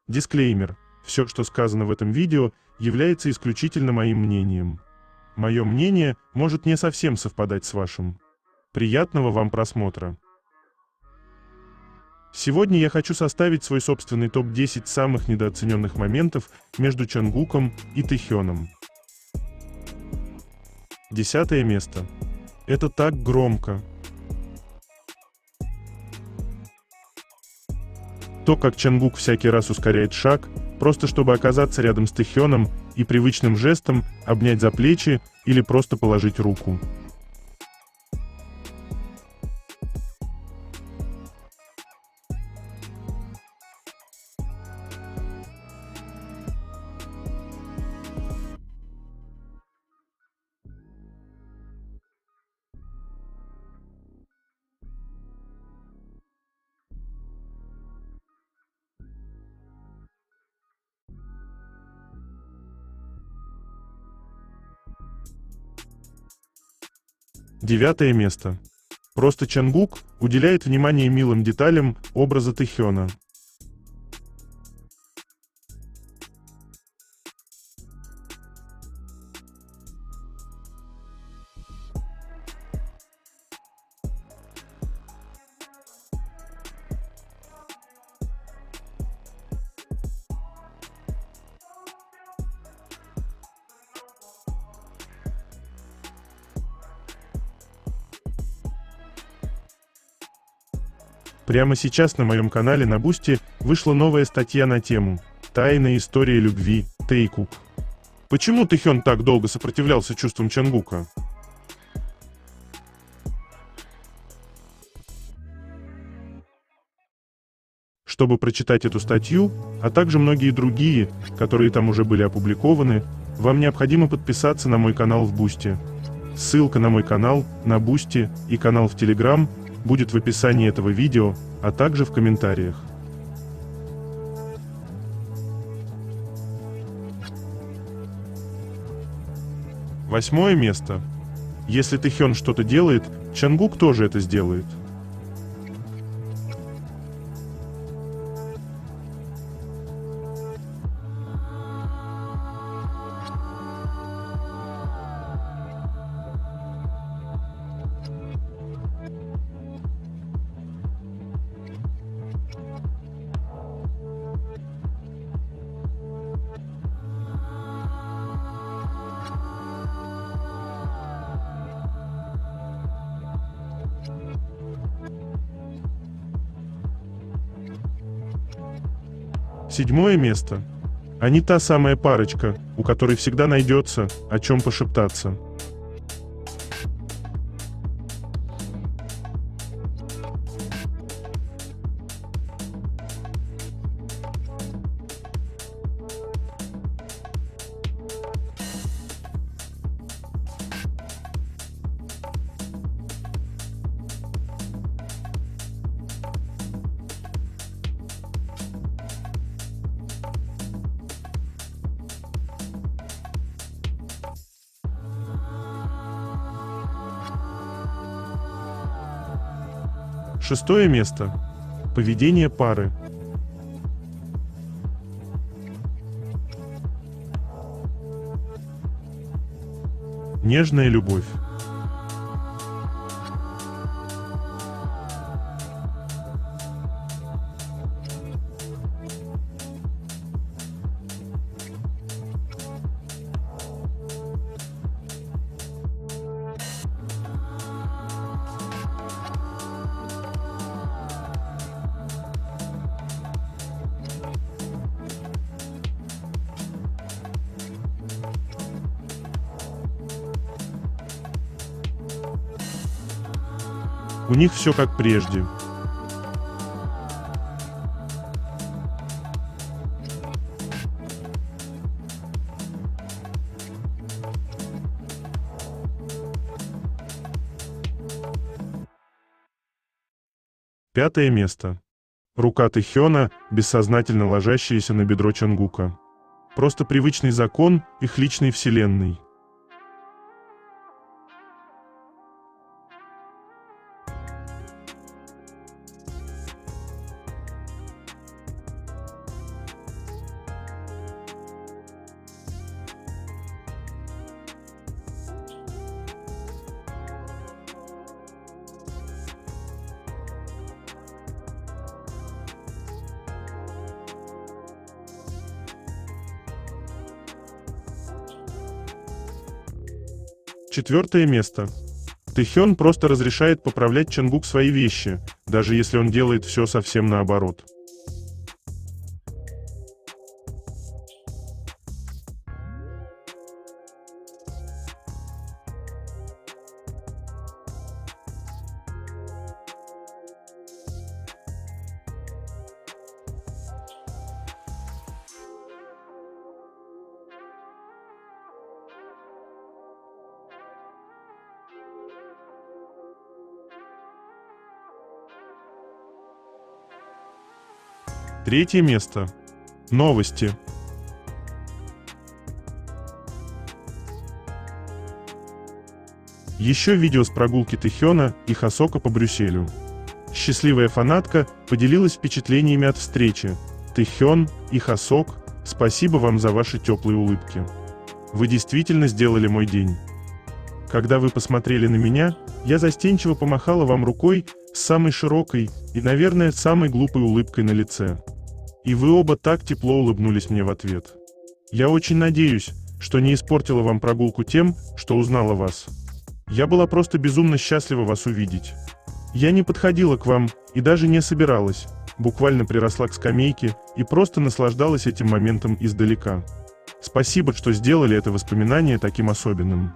Дисклеймер. Все, что сказано в этом видео, является исключительно моим мнением. Мое мнение может не совсем совпадать с вашим. Приятного вам просмотра. Сегодня я хочу составить свой собственный топ-10 самых недооцененных моментов между Чонгуком и Тэхёном. 10 место. Это так громко. То, как Чонгук всякий раз ускоряет шаг, просто чтобы оказаться рядом с Тэхёном и привычным жестом обнять за плечи или просто положить руку. Девятое место. Просто Чонгук уделяет внимание милым деталям образа Тэхёна. Прямо сейчас на моем канале на Бусти вышла новая статья на тему «Тайная история любви Тэйкук». Почему Тэхён так долго сопротивлялся чувствам Чонгука? Чтобы прочитать эту статью, а также многие другие, которые там уже были опубликованы, вам необходимо подписаться на мой канал в Бусти. Ссылка на мой канал, на Бусти и канал в Telegram будет в описании этого видео, а также в комментариях. Восьмое место. Если Тэхён что-то делает, Чонгук тоже это сделает. Седьмое место. Они та самая парочка, у которой всегда найдется, о чем пошептаться. Шестое место. Поведение пары. Нежная любовь. У них все как прежде. Пятое место. Рука Тэхёна, бессознательно ложащаяся на бедро Чонгука. Просто привычный закон их личной вселенной. 4 место. Тэхён просто разрешает поправлять Чонгук свои вещи, даже если он делает все совсем наоборот. Третье место. Новости. Еще видео с прогулки Тэхёна и Хосока по Брюсселю. Счастливая фанатка поделилась впечатлениями от встречи. Тэхён и Хосок, спасибо вам за ваши теплые улыбки. Вы действительно сделали мой день. Когда вы посмотрели на меня, я застенчиво помахала вам рукой с самой широкой и, наверное, самой глупой улыбкой на лице. И вы оба так тепло улыбнулись мне в ответ. Я очень надеюсь, что не испортила вам прогулку тем, что узнала вас. Я была просто безумно счастлива вас увидеть. Я не подходила к вам и даже не собиралась, буквально приросла к скамейке и просто наслаждалась этим моментом издалека. Спасибо, что сделали это воспоминание таким особенным.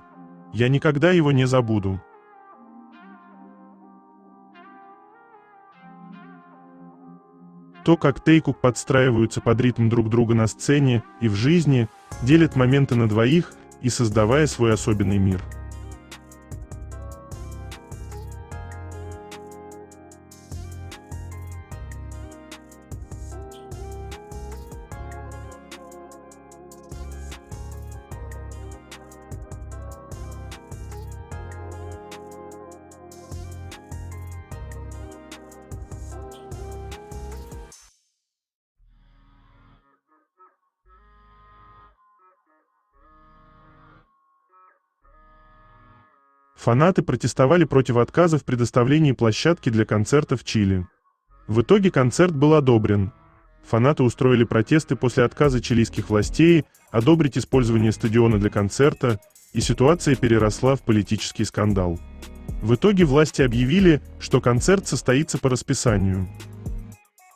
Я никогда его не забуду. То, как Тэйкук подстраиваются под ритм друг друга на сцене и в жизни, делят моменты на двоих и создавая свой особенный мир. Фанаты протестовали против отказа в предоставлении площадки для концерта в Чили. В итоге концерт был одобрен. Фанаты устроили протесты после отказа чилийских властей одобрить использование стадиона для концерта, и ситуация переросла в политический скандал. В итоге власти объявили, что концерт состоится по расписанию.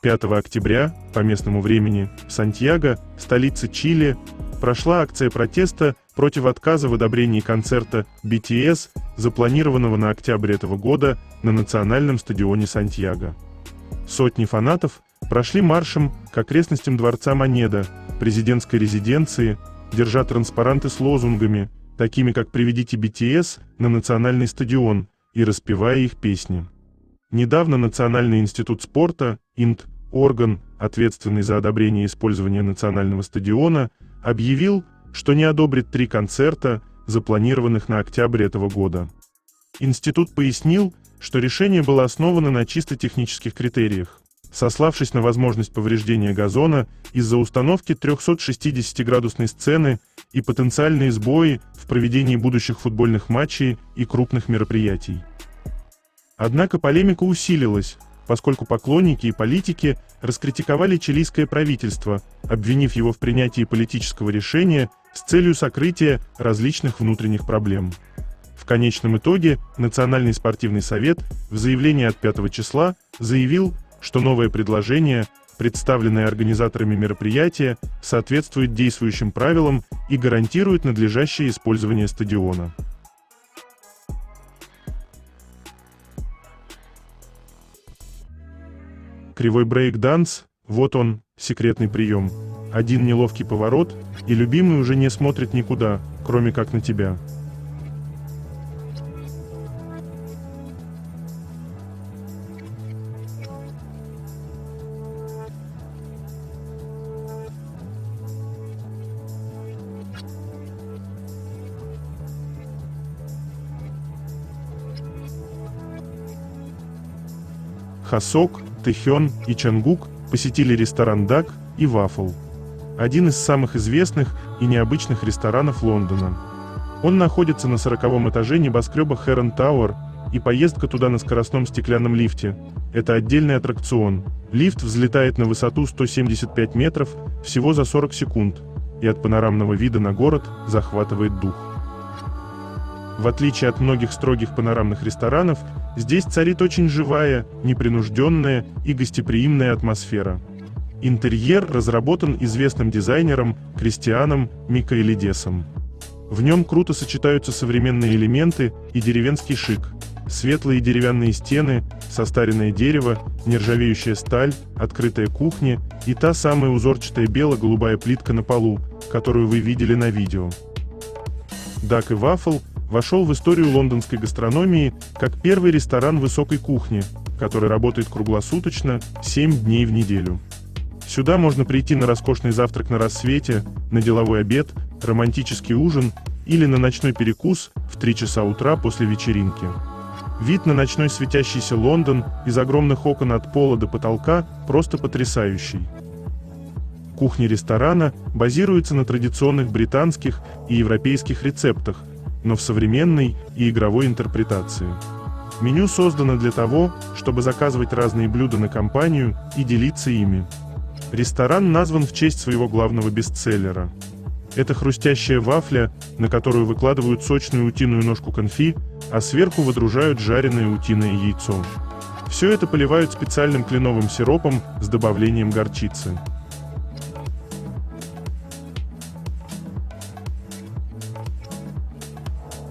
5 октября, по местному времени, в Сантьяго, столице Чили, прошла акция протеста против отказа в одобрении концерта BTS, запланированного на октябрь этого года на национальном стадионе Сантьяго. Сотни фанатов прошли маршем к окрестностям дворца Монеда, президентской резиденции, держа транспаранты с лозунгами, такими как «Приведите BTS на национальный стадион» и распевая их песни. Недавно Национальный институт спорта, ИНТ, орган, ответственный за одобрение использования национального стадиона, объявил, что не одобрит 3 концерта, запланированных на октябрь этого года. Институт пояснил, что решение было основано на чисто технических критериях, сославшись на возможность повреждения газона из-за установки 360-градусной сцены и потенциальные сбои в проведении будущих футбольных матчей и крупных мероприятий. Однако полемика усилилась, поскольку поклонники и политики раскритиковали чилийское правительство, обвинив его в принятии политического решения с целью сокрытия различных внутренних проблем. В конечном итоге Национальный спортивный совет в заявлении от 5 числа заявил, что новое предложение, представленное организаторами мероприятия, соответствует действующим правилам и гарантирует надлежащее использование стадиона. Кривой брейк-данс, вот он, секретный прием. Один неловкий поворот, и любимый уже не смотрит никуда, кроме как на тебя. Хосок, Тэхён и Чонгук посетили ресторан Duck и Waffle. Один из самых известных и необычных ресторанов Лондона. Он находится на 40-м этаже небоскреба Heron Tower, и поездка туда на скоростном стеклянном лифте – это отдельный аттракцион. Лифт взлетает на высоту 175 метров всего за 40 секунд, и от панорамного вида на город захватывает дух. В отличие от многих строгих панорамных ресторанов, здесь царит очень живая, непринужденная и гостеприимная атмосфера. Интерьер разработан известным дизайнером Кристианом Микаэлидесом. В нем круто сочетаются современные элементы и деревенский шик. Светлые деревянные стены, состаренное дерево, нержавеющая сталь, открытая кухня и та самая узорчатая бело-голубая плитка на полу, которую вы видели на видео. Duck & Waffle вошел в историю лондонской гастрономии как первый ресторан высокой кухни, который работает круглосуточно 7 дней в неделю. Сюда можно прийти на роскошный завтрак на рассвете, на деловой обед, романтический ужин или на ночной перекус в 3 часа утра после вечеринки. Вид на ночной светящийся Лондон из огромных окон от пола до потолка просто потрясающий. Кухня ресторана базируется на традиционных британских и европейских рецептах, но в современной и игровой интерпретации. Меню создано для того, чтобы заказывать разные блюда на компанию и делиться ими. Ресторан назван в честь своего главного бестселлера. Это хрустящая вафля, на которую выкладывают сочную утиную ножку конфи, а сверху выдружают жареное утиное яйцо. Все это поливают специальным кленовым сиропом с добавлением горчицы.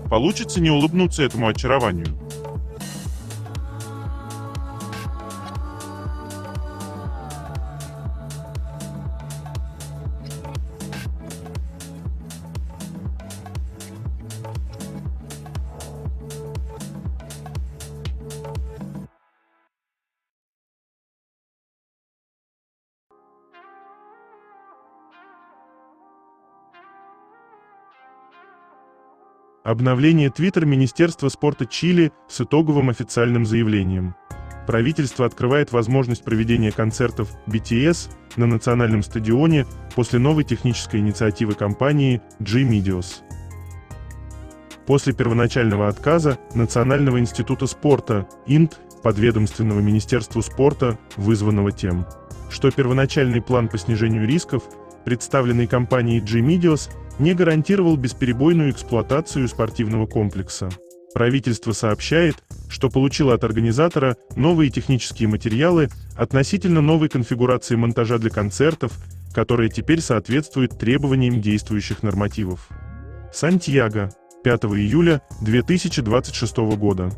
Получится не улыбнуться этому очарованию. Обновление Twitter Министерства спорта Чили с итоговым официальным заявлением. Правительство открывает возможность проведения концертов BTS на национальном стадионе после новой технической инициативы компании G-Medios. После первоначального отказа Национального института спорта ИНТ, подведомственного Министерству спорта, вызванного тем, что первоначальный план по снижению рисков, представленный компанией G-Medios, не гарантировал бесперебойную эксплуатацию спортивного комплекса. Правительство сообщает, что получило от организатора новые технические материалы относительно новой конфигурации монтажа для концертов, которая теперь соответствует требованиям действующих нормативов. Сантьяго, 5 июля 2026 года.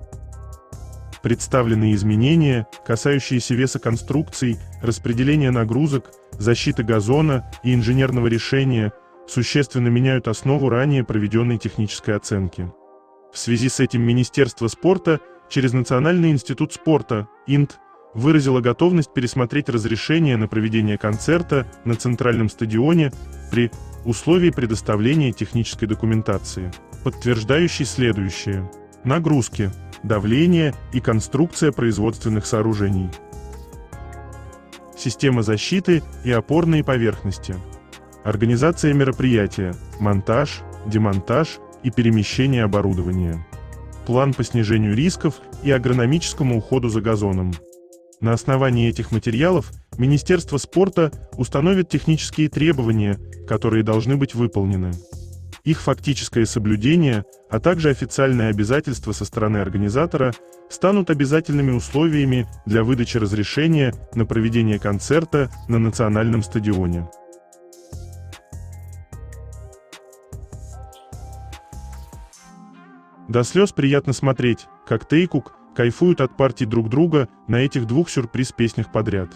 Представленные изменения, касающиеся веса конструкций, распределения нагрузок, защиты газона и инженерного решения, существенно меняют основу ранее проведенной технической оценки. В связи с этим Министерство спорта через Национальный институт спорта ИНТ выразило готовность пересмотреть разрешение на проведение концерта на центральном стадионе при условии предоставления технической документации, подтверждающей следующее: нагрузки, давление и конструкция производственных сооружений, система защиты и опорные поверхности, организация мероприятия, монтаж, демонтаж и перемещение оборудования, план по снижению рисков и агрономическому уходу за газоном. На основании этих материалов Министерство спорта установит технические требования, которые должны быть выполнены. Их фактическое соблюдение, а также официальные обязательства со стороны организатора станут обязательными условиями для выдачи разрешения на проведение концерта на национальном стадионе. До слез приятно смотреть, как Тэйкук кайфуют от партий друг друга на этих двух сюрприз-песнях подряд.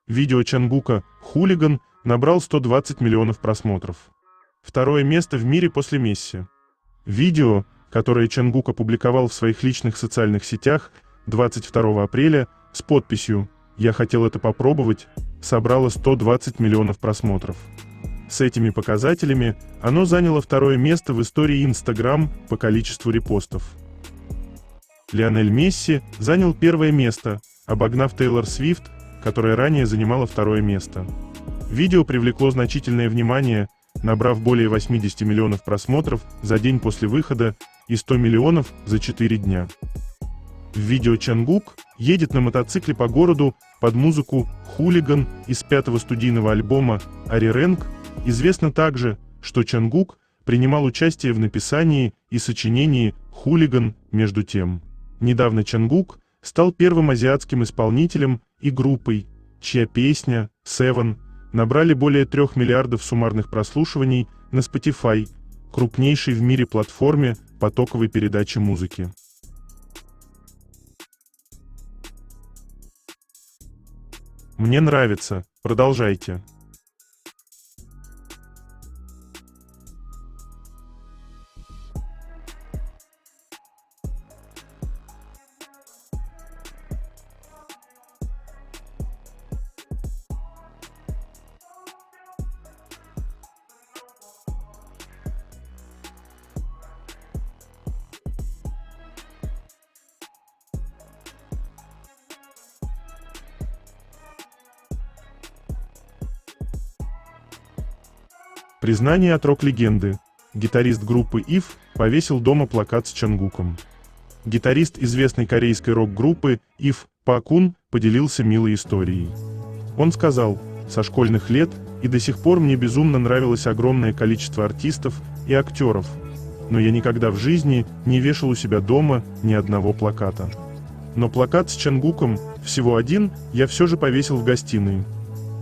Видео Чангука «Хулиган» набрал 120 миллионов просмотров. Второе место в мире после Месси. Видео, которое Чангук опубликовал в своих личных социальных сетях 22 апреля с подписью «Я хотел это попробовать», собрало 120 миллионов просмотров. С этими показателями оно заняло второе место в истории Instagram по количеству репостов. Лионель Месси занял первое место, обогнав Тейлор Свифт, которая ранее занимала второе место. Видео привлекло значительное внимание, набрав более 80 миллионов просмотров за день после выхода и 100 миллионов за 4 дня. В видео Чонгук едет на мотоцикле по городу под музыку «Хулиган» из 5-го студийного альбома «Арирэнг». Известно также, что Чонгук принимал участие в написании и сочинении «Хулиган» между тем. Недавно Чонгук стал первым азиатским исполнителем и группой, чья песня «Seven» набрали более 3 миллиардов суммарных прослушиваний на Spotify, крупнейшей в мире платформе потоковой передачи музыки. Мне нравится, продолжайте. Признание от рок-легенды. Гитарист группы IF повесил дома плакат с Чонгуком. Гитарист известной корейской рок-группы IF Па Кун поделился милой историей. Он сказал: «Со школьных лет и до сих пор мне безумно нравилось огромное количество артистов и актеров, но я никогда в жизни не вешал у себя дома ни одного плаката. Но плакат с Чонгуком, всего один, я все же повесил в гостиной.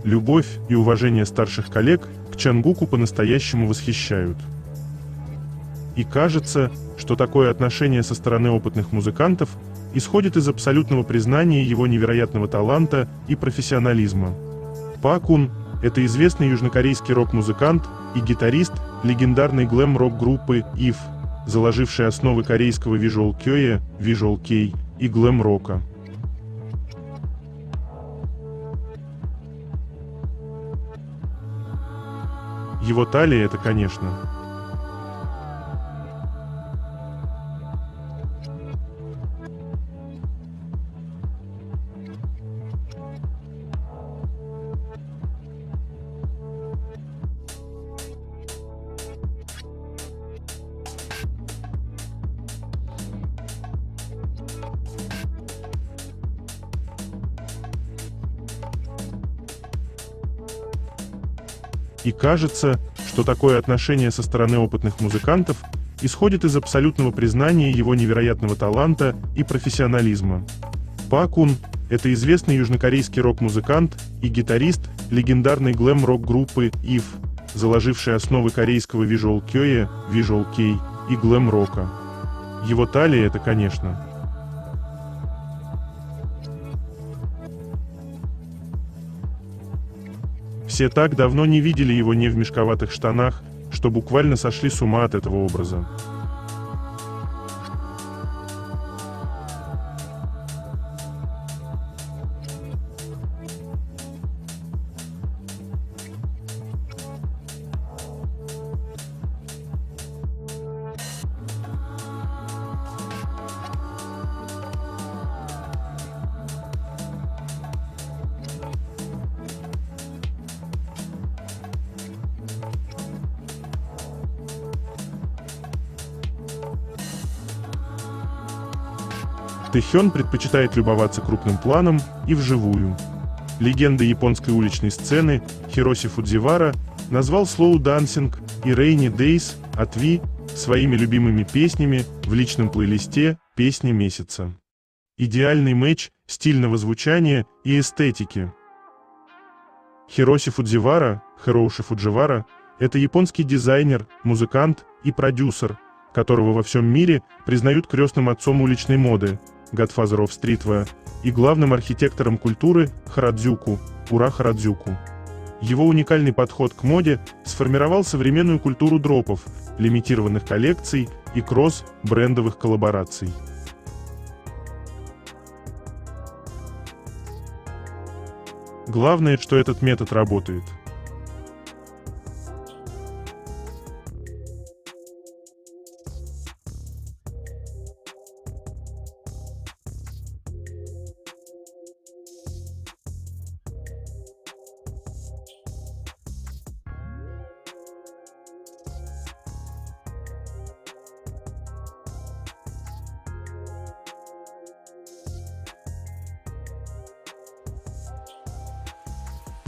Любовь и уважение старших коллег к Чонгуку по-настоящему восхищают. И кажется, что такое отношение со стороны опытных музыкантов исходит из абсолютного признания его невероятного таланта и профессионализма. Па Кун – это известный южнокорейский рок-музыкант и гитарист легендарной глэм-рок-группы IF, заложивший основы корейского визуал-кея, визуал-кей и глэм-рока. Его талия — это, конечно. И кажется, что такое отношение со стороны опытных музыкантов исходит из абсолютного признания его невероятного таланта и профессионализма. Па Кун – это известный южнокорейский рок-музыкант и гитарист легендарной глэм-рок-группы IF, заложивший основы корейского визуал-кея, визуал-кей и глэм-рока. Его талия — это, конечно. Все так давно не видели его не в мешковатых штанах, что буквально сошли с ума от этого образа. Тэхён предпочитает любоваться крупным планом и вживую. Легенда японской уличной сцены Хироси Фудзивара назвал Slow Dancing и Rainy Days от Ви своими любимыми песнями в личном плейлисте «Песня месяца». Идеальный матч стильного звучания и эстетики. Хироси Фудзивара, Хироуши Фудживара, это японский дизайнер, музыкант и продюсер, которого во всем мире признают крестным отцом уличной моды, Godfather of Streetwear, и главным архитектором культуры Харадзюку, Ура Харадзюку. Его уникальный подход к моде сформировал современную культуру дропов, лимитированных коллекций и кросс-брендовых коллабораций. Главное, что этот метод работает.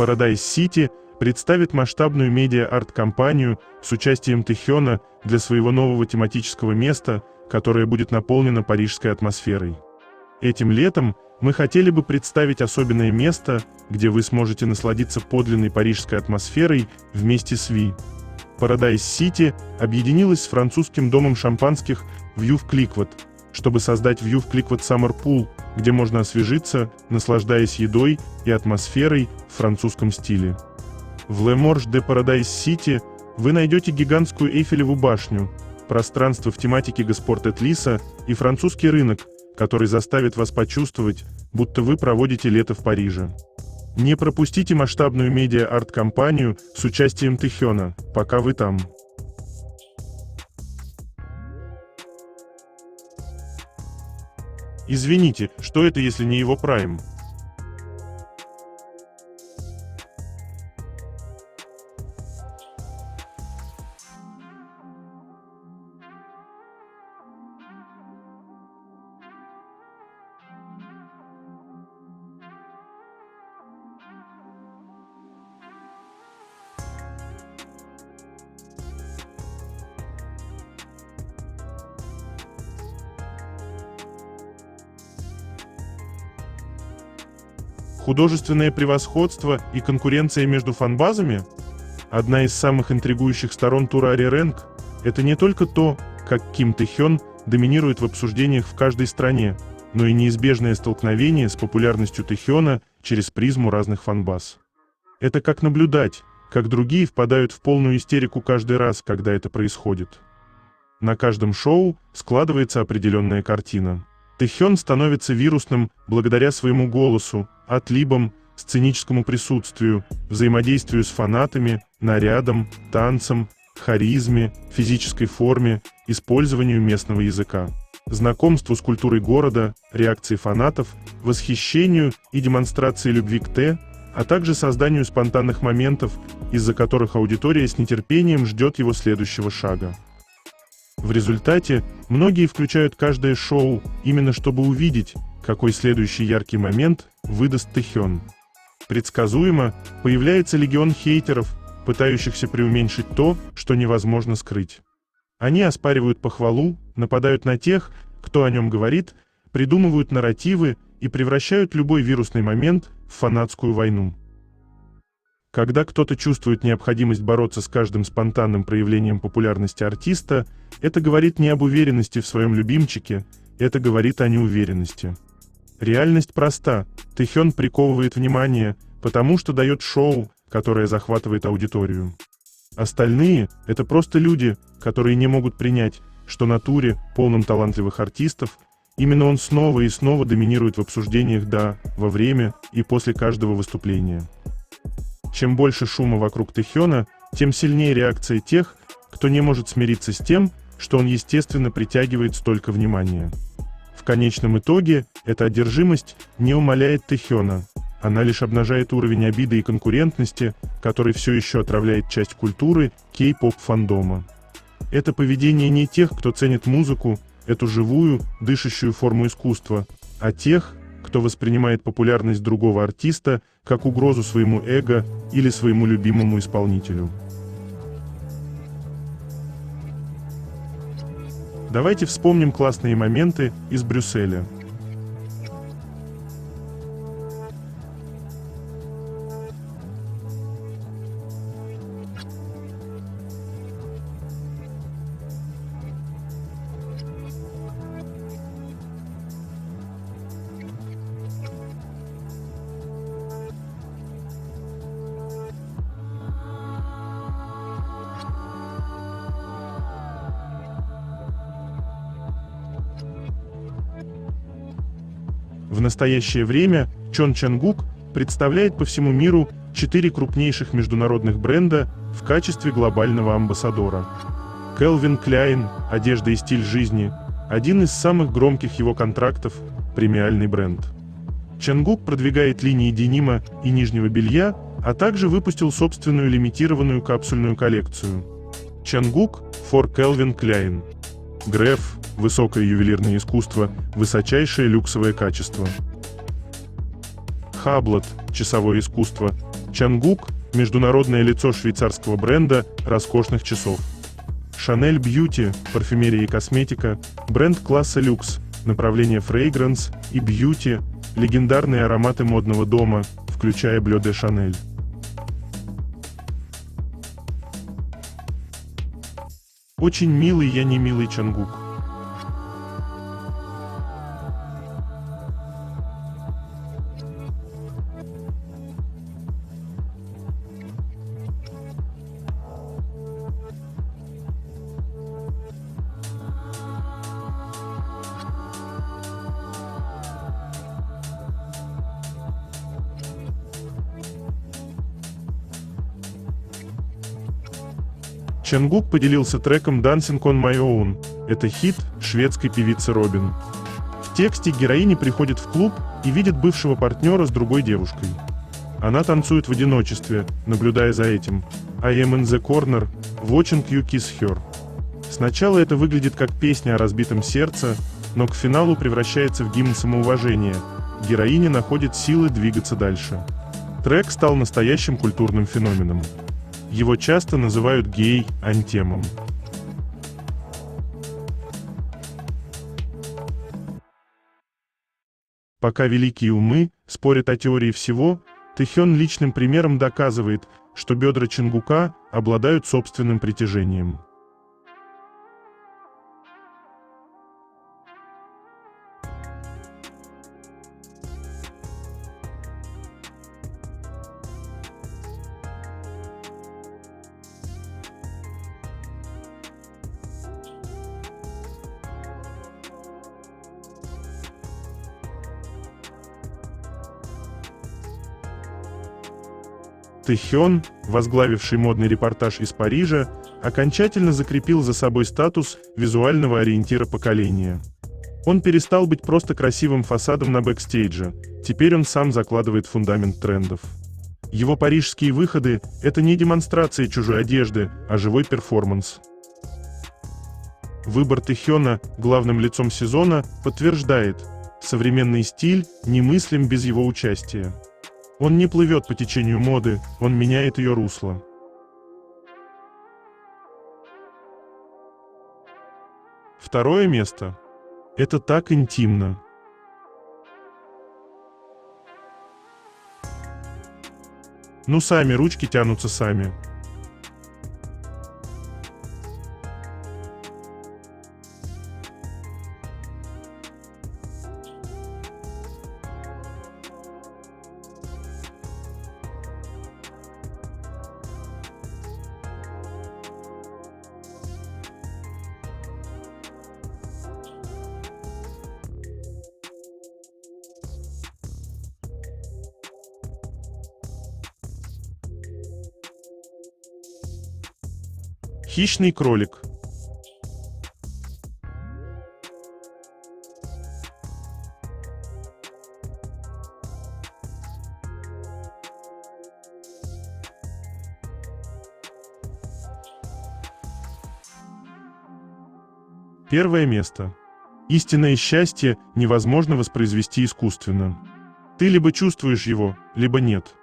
Paradise City представит масштабную медиа-арт-кампанию с участием Тэхёна для своего нового тематического места, которое будет наполнено парижской атмосферой. Этим летом мы хотели бы представить особенное место, где вы сможете насладиться подлинной парижской атмосферой вместе с Ви. Paradise City объединилась с французским домом шампанских View в Кликвот, чтобы создать View в Кликвот Summer Pool, где можно освежиться, наслаждаясь едой и атмосферой в французском стиле. В Le Morge de Paradise City вы найдете гигантскую Эйфелеву башню, пространство в тематике Госпорт Этлиса и французский рынок, который заставит вас почувствовать, будто вы проводите лето в Париже. Не пропустите масштабную медиа-арт-кампанию с участием Тэхёна, пока вы там. Извините, что это, если не его прайм? Художественное превосходство и конкуренция между фанбазами? Одна из самых интригующих сторон тура Ари Рэнг – это не только то, как Ким Тэхён доминирует в обсуждениях в каждой стране, но и неизбежное столкновение с популярностью Тэхёна через призму разных фанбаз. Это как наблюдать, как другие впадают в полную истерику каждый раз, когда это происходит. На каждом шоу складывается определенная картина. Тэхён становится вирусным благодаря своему голосу, адлибам, сценическому присутствию, взаимодействию с фанатами, нарядам, танцам, харизме, физической форме, использованию местного языка, знакомству с культурой города, реакции фанатов, восхищению и демонстрации любви к Тэ, а также созданию спонтанных моментов, из-за которых аудитория с нетерпением ждет его следующего шага. В результате многие включают каждое шоу, именно чтобы увидеть, какой следующий яркий момент выдаст Тэхён. Предсказуемо появляется легион хейтеров, пытающихся преуменьшить то, что невозможно скрыть. Они оспаривают похвалу, нападают на тех, кто о нем говорит, придумывают нарративы и превращают любой вирусный момент в фанатскую войну. Когда кто-то чувствует необходимость бороться с каждым спонтанным проявлением популярности артиста, это говорит не об уверенности в своем любимчике, это говорит о неуверенности. Реальность проста. Тэхён приковывает внимание, потому что дает шоу, которое захватывает аудиторию. Остальные – это просто люди, которые не могут принять, что на туре, полном талантливых артистов, именно он снова и снова доминирует в обсуждениях во время и после каждого выступления. Чем больше шума вокруг Тэхёна, тем сильнее реакция тех, кто не может смириться с тем, что он естественно притягивает столько внимания. В конечном итоге, эта одержимость не умаляет Тэхёна, она лишь обнажает уровень обиды и конкурентности, который все еще отравляет часть культуры кей-поп фандома. Это поведение не тех, кто ценит музыку, эту живую, дышащую форму искусства, а тех, кто воспринимает популярность другого артиста как угрозу своему эго или своему любимому исполнителю. Давайте вспомним классные моменты из Брюсселя. В настоящее время Чон Чангук представляет по всему миру 4 крупнейших международных бренда в качестве глобального амбассадора. Calvin Klein – одежда и стиль жизни – один из самых громких его контрактов – премиальный бренд. Чангук продвигает линии денима и нижнего белья, а также выпустил собственную лимитированную капсульную коллекцию. Чангук for Calvin Klein. Греф – высокое ювелирное искусство, высочайшее люксовое качество. Хаблот – часовое искусство, Чангук – международное лицо швейцарского бренда роскошных часов. Chanel Beauty – парфюмерия и косметика, бренд класса люкс, направление фрейгранс и бьюти, легендарные ароматы модного дома, включая Bleu de Chanel. Очень милый я не милый Чангук. Чангук поделился треком Dancing on My Own. Это хит шведской певицы Робин. В тексте героиня приходит в клуб и видит бывшего партнера с другой девушкой. Она танцует в одиночестве, наблюдая за этим. I am in the corner, watching you kiss her. Сначала это выглядит как песня о разбитом сердце, но к финалу превращается в гимн самоуважения. Героиня находит силы двигаться дальше. Трек стал настоящим культурным феноменом. Его часто называют гей-антемом. Пока великие умы спорят о теории всего, Тэхён личным примером доказывает, что бедра Чангука обладают собственным притяжением. Тэхён, возглавивший модный репортаж из Парижа, окончательно закрепил за собой статус визуального ориентира поколения. Он перестал быть просто красивым фасадом на бэкстейдже, теперь он сам закладывает фундамент трендов. Его парижские выходы – это не демонстрация чужой одежды, а живой перформанс. Выбор Тэхёна главным лицом сезона подтверждает, современный стиль немыслим без его участия. Он не плывет по течению моды, он меняет ее русло. Второе место. Это так интимно. Ну сами ручки тянутся сами. Хищный кролик. Первое место. Истинное счастье невозможно воспроизвести искусственно. Ты либо чувствуешь его, либо нет.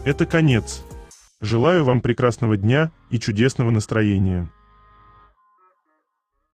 Это конец. Желаю вам прекрасного дня и чудесного настроения.